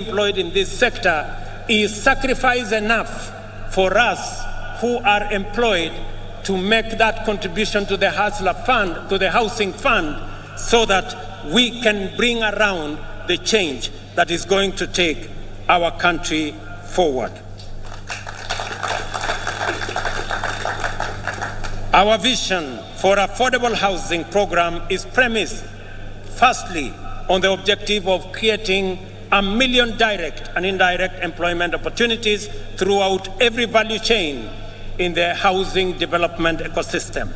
employed in this sector is sacrifice enough for us who are employed to make that contribution to the hustler fund, to the housing fund, so that we can bring around the change that is going to take our country forward. Our vision for affordable housing program is premised, firstly, on the objective of creating 1 million direct and indirect employment opportunities throughout every value chain in the housing development ecosystem.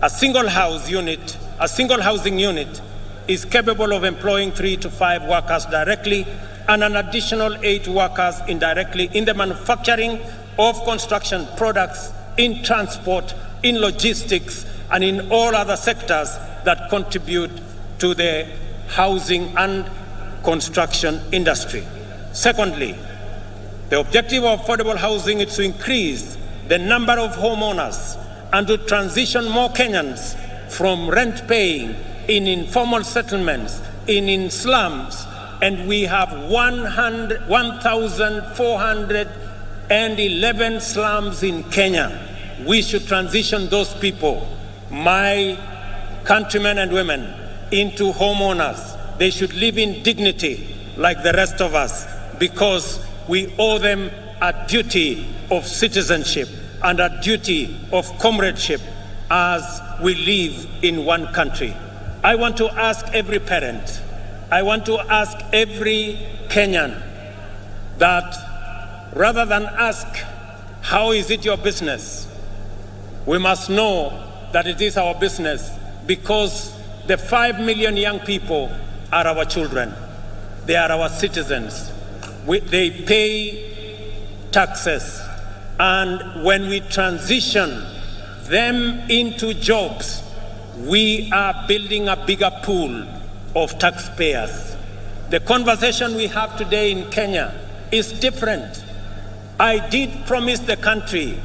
A single housing unit is capable of employing 3 to 5 workers directly and an additional 8 workers indirectly in the manufacturing of construction products, in transport, in logistics, and in all other sectors that contribute to the housing and construction industry. Secondly, the objective of affordable housing is to increase the number of homeowners and to transition more Kenyans from rent-paying in informal settlements, in slums, and we have 1,411 slums in Kenya. We should transition those people, my countrymen and women, into homeowners. They should live in dignity like the rest of us, because we owe them a duty of citizenship and a duty of comradeship as we live in one country. I want to ask every parent, I want to ask every Kenyan that rather than ask, how is it your business? We must know that it is our business, because the 5 million young people are our children. They are our citizens. They pay taxes. And when we transition them into jobs, we are building a bigger pool of taxpayers. The conversation we have today in Kenya is different. I did promise the country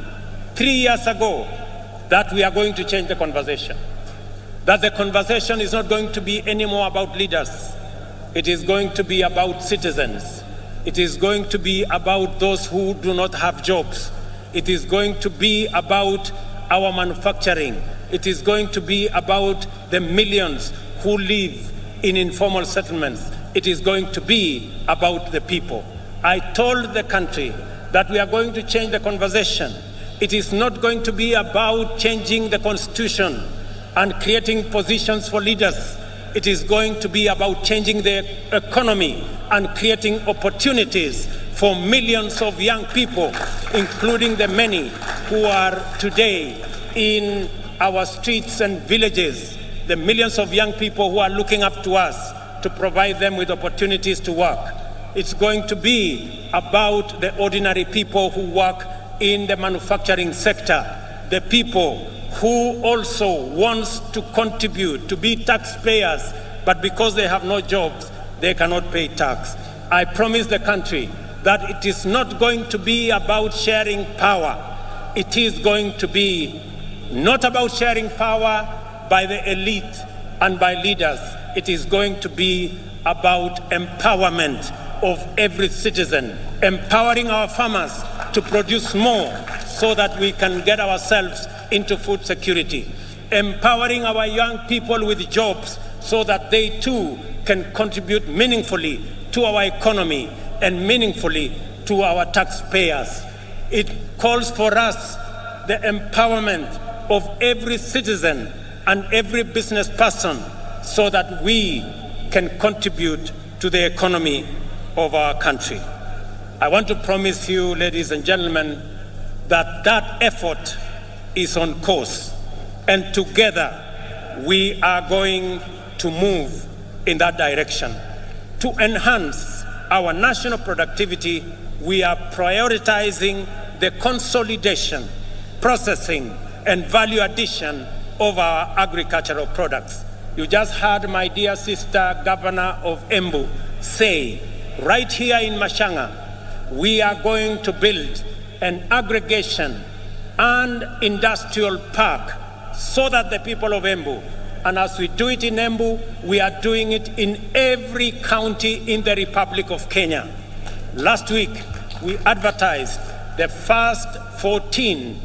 3 years ago that we are going to change the conversation. That the conversation is not going to be anymore about leaders. It is going to be about citizens. It is going to be about those who do not have jobs. It is going to be about our manufacturing. It is going to be about the millions who live in informal settlements. It is going to be about the people. I told the country that we are going to change the conversation. It is not going to be about changing the constitution and creating positions for leaders. It is going to be about changing the economy and creating opportunities for millions of young people, including the many who are today in our streets and villages, the millions of young people who are looking up to us to provide them with opportunities to work. It's going to be about the ordinary people who work in the manufacturing sector, the people who also wants to contribute, to be taxpayers, but because they have no jobs, they cannot pay tax. I promise the country that it is not going to be about sharing power. It is going to be not about sharing power by the elite and by leaders. It is going to be about empowerment of every citizen, empowering our farmers to produce more so that we can get ourselves into food security, empowering our young people with jobs so that they too can contribute meaningfully to our economy and meaningfully to our taxpayers. It calls for us the empowerment of every citizen and every business person so that we can contribute to the economy of our country. I want to promise you, ladies and gentlemen, that that effort is on course, and together we are going to move in that direction. To enhance our national productivity, we are prioritizing the consolidation, processing, and value addition of our agricultural products. You just heard my dear sister, Governor of Embu, say, right here in Mashanga, we are going to build an aggregation and industrial park so that the people of Embu And as we do it in Embu, we are doing it in every county in the Republic of Kenya. Last week, we advertised the first 14